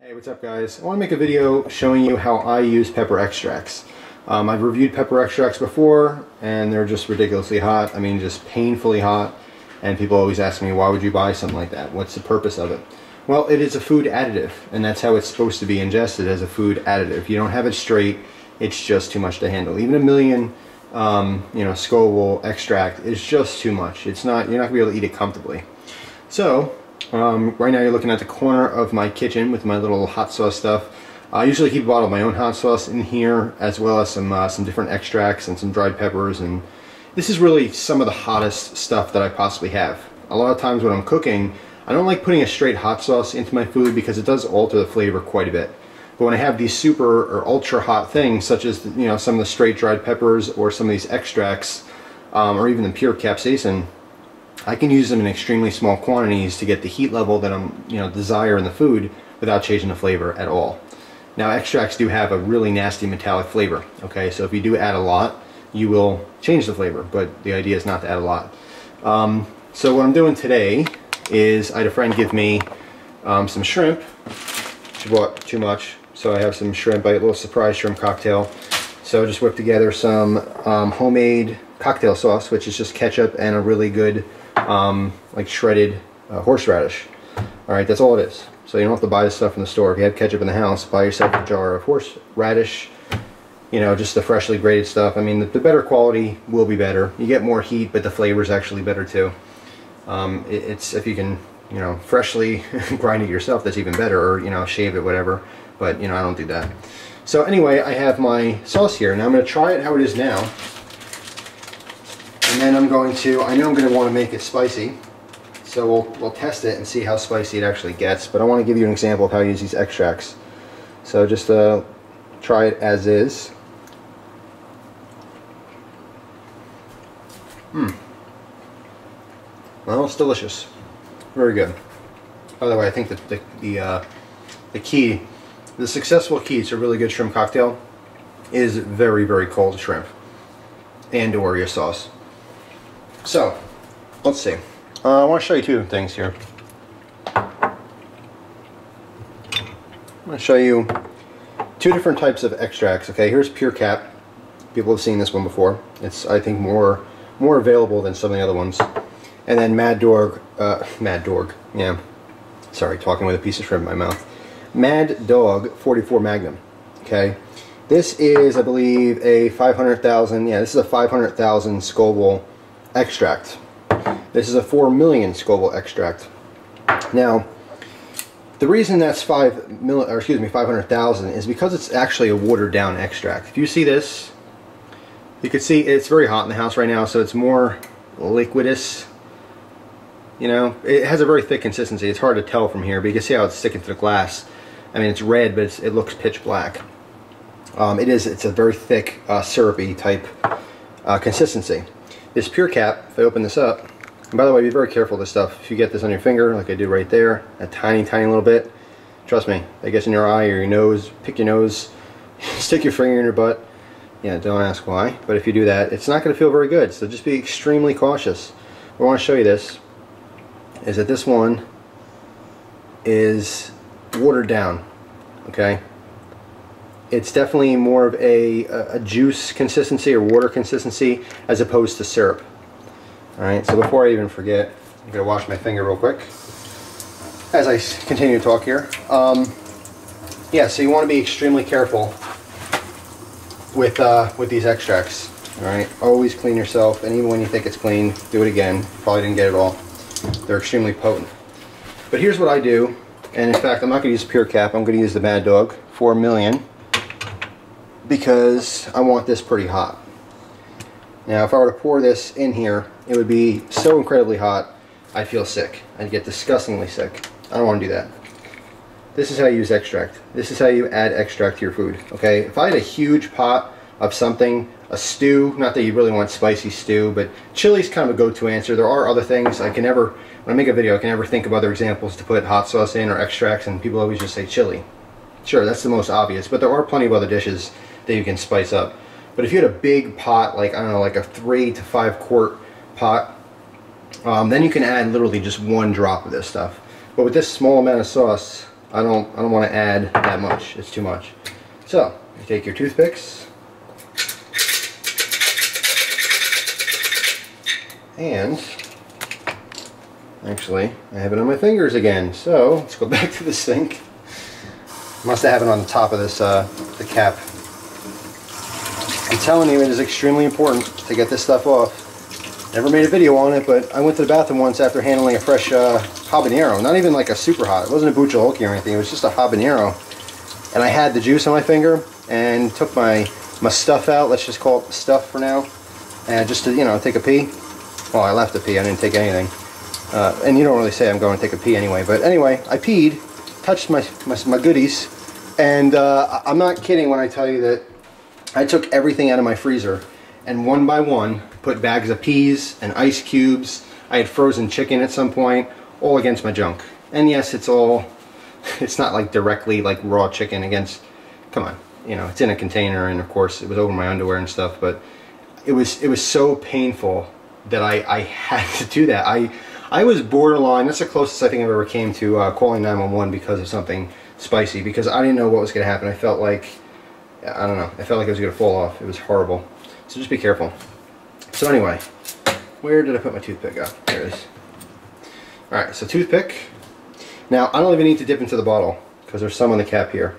Hey, what's up guys? I want to make a video showing you how I use pepper extracts. I've reviewed pepper extracts before and they're just ridiculously hot. I mean, just painfully hot. And people always ask me, why would you buy something like that? What's the purpose of it? Well, it is a food additive, and that's how it's supposed to be ingested, as a food additive. You don't have it straight, it's just too much to handle. Even a million Scoville extract is just too much. It's not, you're not gonna be able to eat it comfortably. So right now you're looking at the corner of my kitchen with my little hot sauce stuff. I usually keep a bottle of my own hot sauce in here, as well as some different extracts and some dried peppers, and this is really some of the hottest stuff that I possibly have. A lot of times when I'm cooking, I don't like putting a straight hot sauce into my food because it does alter the flavor quite a bit. But when I have these super or ultra hot things, such as some of the straight dried peppers or some of these extracts, or even the pure capsaicin, I can use them in extremely small quantities to get the heat level that I'm desire in the food without changing the flavor at all. Now, extracts do have a really nasty metallic flavor. Okay, so if you do add a lot, you will change the flavor, but the idea is not to add a lot. So what I'm doing today is I had a friend give me some shrimp. She bought too much, so I have some shrimp. I had a little surprise shrimp cocktail. So I just whipped together some homemade cocktail sauce, which is just ketchup and a really good like shredded horseradish. Alright, that's all it is. So you don't have to buy this stuff from the store. If you have ketchup in the house, buy yourself a jar of horseradish, just the freshly grated stuff. I mean, the better quality will be better. You get more heat, but the flavor is actually better too. It's if you can, freshly grind it yourself, that's even better, or shave it, whatever. But I don't do that. So anyway, I have my sauce here. Now I'm going to try it how it is now, and then I know I'm going to want to make it spicy. So we'll test it and see how spicy it actually gets. But I want to give you an example of how I use these extracts. So just try it as is. Well, it's delicious. Very good. By the way, I think that the successful key to a really good shrimp cocktail is very, very cold shrimp and or your sauce. So, let's see. I want to show you two things here. I'm going to show you two different types of extracts. Okay, here's Pure Cap. People have seen this one before. It's, I think, more available than some of the other ones. And then Mad Dog, yeah. Sorry, talking with a piece of shrimp in my mouth. Mad Dog 44 Magnum. Okay, this is, I believe, a 500,000. Yeah, this is a 500,000 Scoville extract. This is a 4 million Scoville extract. Now, the reason that's 500,000 is because it's actually a watered down extract. If you see this, you can see it's very hot in the house right now, so it's more liquidous. It has a very thick consistency. It's hard to tell from here, but you can see how it's sticking to the glass. I mean, it's red, but it looks pitch black. It's a very thick, syrupy type consistency. This Pure Cap, if I open this up, and by the way, be very careful with this stuff. If you get this on your finger, like I do right there, a tiny, tiny little bit, trust me, it gets in your eye or your nose, pick your nose, stick your finger in your butt. Yeah, don't ask why, but if you do that, it's not going to feel very good, so just be extremely cautious. I want to show you this, is that this one is watered down, okay? It's definitely more of a juice consistency or water consistency as opposed to syrup. Alright, so before I even forget, I'm going to wash my finger real quick as I continue to talk here. Yeah, so you want to be extremely careful with these extracts. Alright, always clean yourself, and even when you think it's clean, do it again. Probably didn't get it all. They're extremely potent. But here's what I do, and in fact I'm not going to use Pure Cap, I'm going to use the Mad Dog 4 million because I want this pretty hot. Now if I were to pour this in here, it would be so incredibly hot I'd feel sick. I'd get disgustingly sick. I don't want to do that. This is how you use extract. This is how you add extract to your food. Okay, if I had a huge pot of something, a stew, not that you really want spicy stew, but chili's kind of a go-to answer. There are other things. When I make a video, I can never think of other examples to put hot sauce in or extracts, and people always just say chili. Sure, that's the most obvious, but there are plenty of other dishes that you can spice up. But if you had a big pot, like, I don't know, like a 3 to 5 quart pot, then you can add literally just 1 drop of this stuff. But with this small amount of sauce, I don't want to add that much. It's too much. So you take your toothpicks and actually I have it on my fingers again. So let's go back to the sink. Must have it on the top of this the cap. I'm telling you, it is extremely important to get this stuff off. Never made a video on it, but I went to the bathroom once after handling a fresh habanero. Not even like a super hot. It wasn't a buccioloki or anything. It was just a habanero. And I had the juice on my finger and took my stuff out. Let's just call it stuff for now. And just to, you know, take a pee. Well, I left to pee. I didn't take anything. And you don't really say I'm going to take a pee anyway. But anyway, I peed, touched my goodies. And I'm not kidding when I tell you that I took everything out of my freezer and one by one put bags of peas and ice cubes. I had frozen chicken at some point, all against my junk. And yes, it's not like directly like raw chicken against, come on, you know, it's in a container, and of course it was over my underwear and stuff, but it was so painful that I had to do that. I was borderline, that's the closest I think I've ever came to calling 911 because of something spicy, because I didn't know what was going to happen. I felt like, I don't know, I felt like it was going to fall off. It was horrible. So just be careful. So anyway, where did I put my toothpick? Oh, there it is. Alright, so toothpick. Now, I don't even need to dip into the bottle because there's some on the cap here.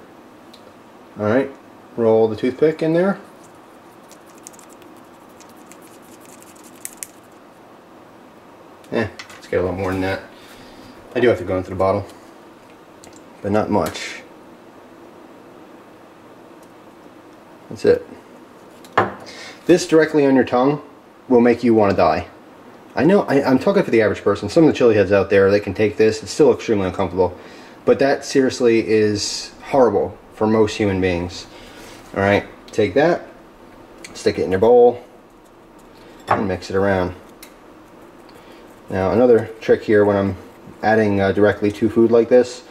Alright, roll the toothpick in there. Let's get a little more than that. I do have to go into the bottle, but not much. That's it. This directly on your tongue will make you want to die. I know, I'm talking for the average person. Some of the chili heads out there, they can take this. It's still extremely uncomfortable. But that seriously is horrible for most human beings. Alright, take that, stick it in your bowl, and mix it around. Now another trick here when I'm adding directly to food like this,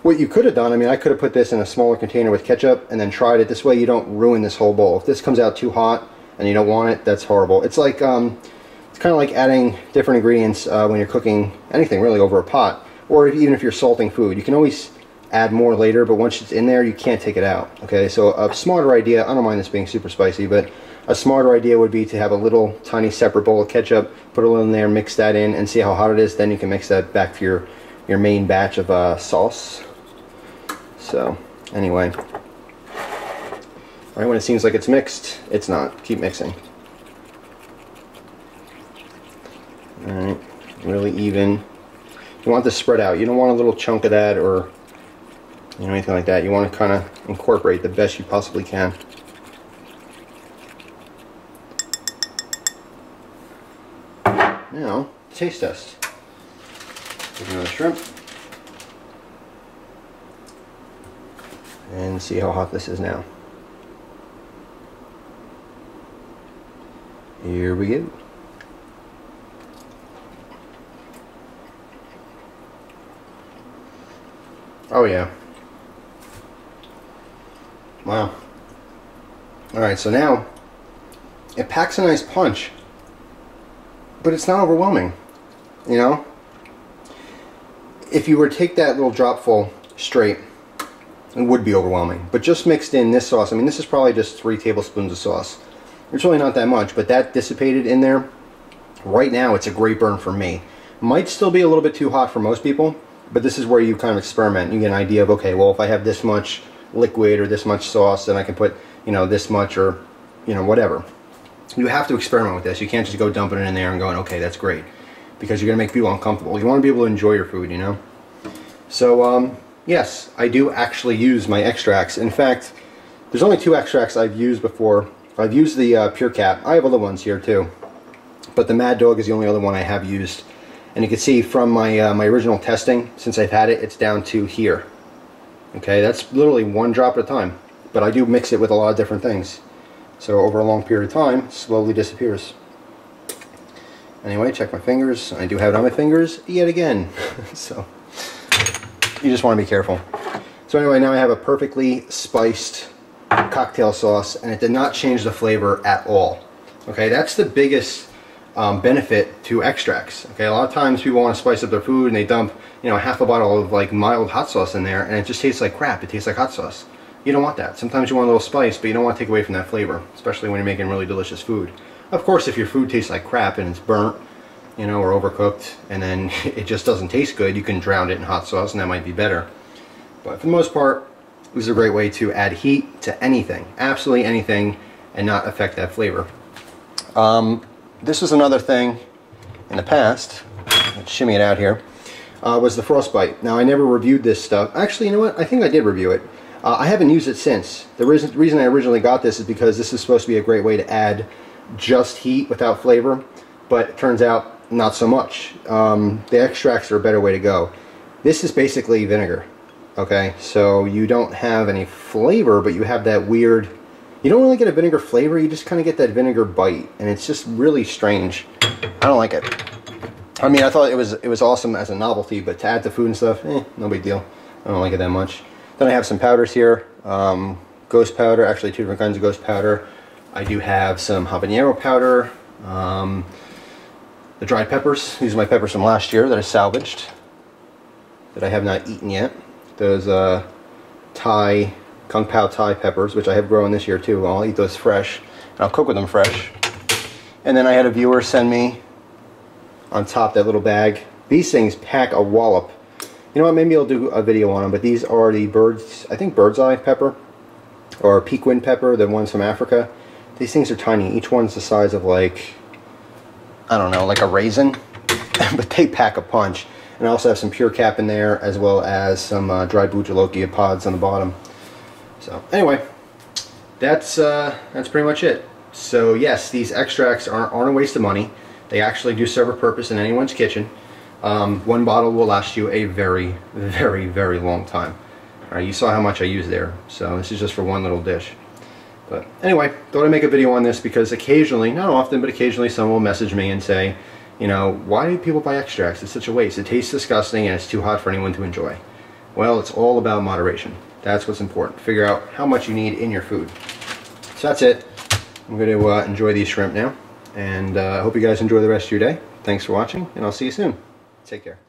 what you could have done, I mean, I could have put this in a smaller container with ketchup and then tried it. This way you don't ruin this whole bowl. If this comes out too hot and you don't want it, that's horrible. It's like, it's kind of like adding different ingredients when you're cooking anything really over a pot, or even if you're salting food. You can always add more later, but once it's in there, you can't take it out. Okay, so a smarter idea, I don't mind this being super spicy, but a smarter idea would be to have a little tiny separate bowl of ketchup, put a little in there, mix that in, and see how hot it is. Then you can mix that back to your main batch of sauce. So, anyway. Alright, when it seems like it's mixed, it's not. Keep mixing. Alright, really even. You want this spread out. You don't want a little chunk of that or anything like that. You want to kind of incorporate the best you possibly can. Now, taste test. Take another shrimp. And see how hot this is now. Here we go. Oh yeah. Wow. Alright, so now it packs a nice punch, but it's not overwhelming. You know? If you were to take that little dropful straight, it would be overwhelming. But just mixed in this sauce, I mean, this is probably just 3 tablespoons of sauce. It's really not that much, but that dissipated in there. Right now, it's a great burn for me. Might still be a little bit too hot for most people, but this is where you kind of experiment. You get an idea of, okay, well, if I have this much liquid or this much sauce, then I can put, you know, this much or, you know, whatever. You have to experiment with this. You can't just go dumping it in there and going, okay, that's great. Because you're going to make people uncomfortable. You want to be able to enjoy your food, you know? So, yes, I do actually use my extracts. In fact, there's only 2 extracts I've used before. I've used the Pure Cap. I have other ones here too. But the Mad Dog is the only other one I have used. And you can see from my my original testing, since I've had it, it's down to here. Okay, that's literally 1 drop at a time. But I do mix it with a lot of different things. So over a long period of time, it slowly disappears. Anyway, check my fingers. I do have it on my fingers yet again. So you just want to be careful. So anyway, now I have a perfectly spiced cocktail sauce, and it did not change the flavor at all. Okay, that's the biggest benefit to extracts. Okay, a lot of times people want to spice up their food and they dump, you know, half a bottle of like mild hot sauce in there, and it just tastes like crap. It tastes like hot sauce. You don't want that. Sometimes you want a little spice, but you don't want to take away from that flavor, especially when you're making really delicious food. Of course, if your food tastes like crap and it's burnt, you know, or overcooked, and then it just doesn't taste good, you can drown it in hot sauce, and that might be better. But for the most part, this is a great way to add heat to anything, absolutely anything, and not affect that flavor. This was another thing in the past, let's shimmy it out here, was the frostbite. Now, I never reviewed this stuff. Actually, you know what? I think I did review it. I haven't used it since. The reason I originally got this is because this is supposed to be a great way to add just heat without flavor, but it turns out not so much. The extracts are a better way to go. This is basically vinegar, okay? So you don't have any flavor, but you have that weird, you don't really get a vinegar flavor, you just kind of get that vinegar bite, and it's just really strange. I don't like it. I mean, I thought it was awesome as a novelty, but to add to food and stuff, no big deal. I don't like it that much. Then I have some powders here, ghost powder, actually 2 different kinds of ghost powder. I do have some habanero powder, the dried peppers. These are my peppers from last year that I salvaged, that I have not eaten yet. Those Kung Pao Thai peppers, which I have grown this year too. I'll eat those fresh, and I'll cook with them fresh. And then I had a viewer send me on top that little bag. These things pack a wallop. You know what, maybe I'll do a video on them, but these are the I think bird's eye pepper, or pequin pepper, the ones from Africa. These things are tiny. Each one's the size of like, I don't know, like a raisin, but they pack a punch. And I also have some pure cap in there, as well as some dried bujalokia pods on the bottom. So anyway, that's pretty much it. So yes, these extracts aren't a waste of money. They actually do serve a purpose in anyone's kitchen. One bottle will last you a very, very, very long time. All right, you saw how much I used there, so this is just for one little dish. But anyway, thought I'd make a video on this because occasionally, not often, but occasionally someone will message me and say, you know, why do people buy extracts? It's such a waste. It tastes disgusting and it's too hot for anyone to enjoy. Well, it's all about moderation. That's what's important. Figure out how much you need in your food. So that's it. I'm going to enjoy these shrimp now, and I hope you guys enjoy the rest of your day. Thanks for watching, and I'll see you soon. Take care.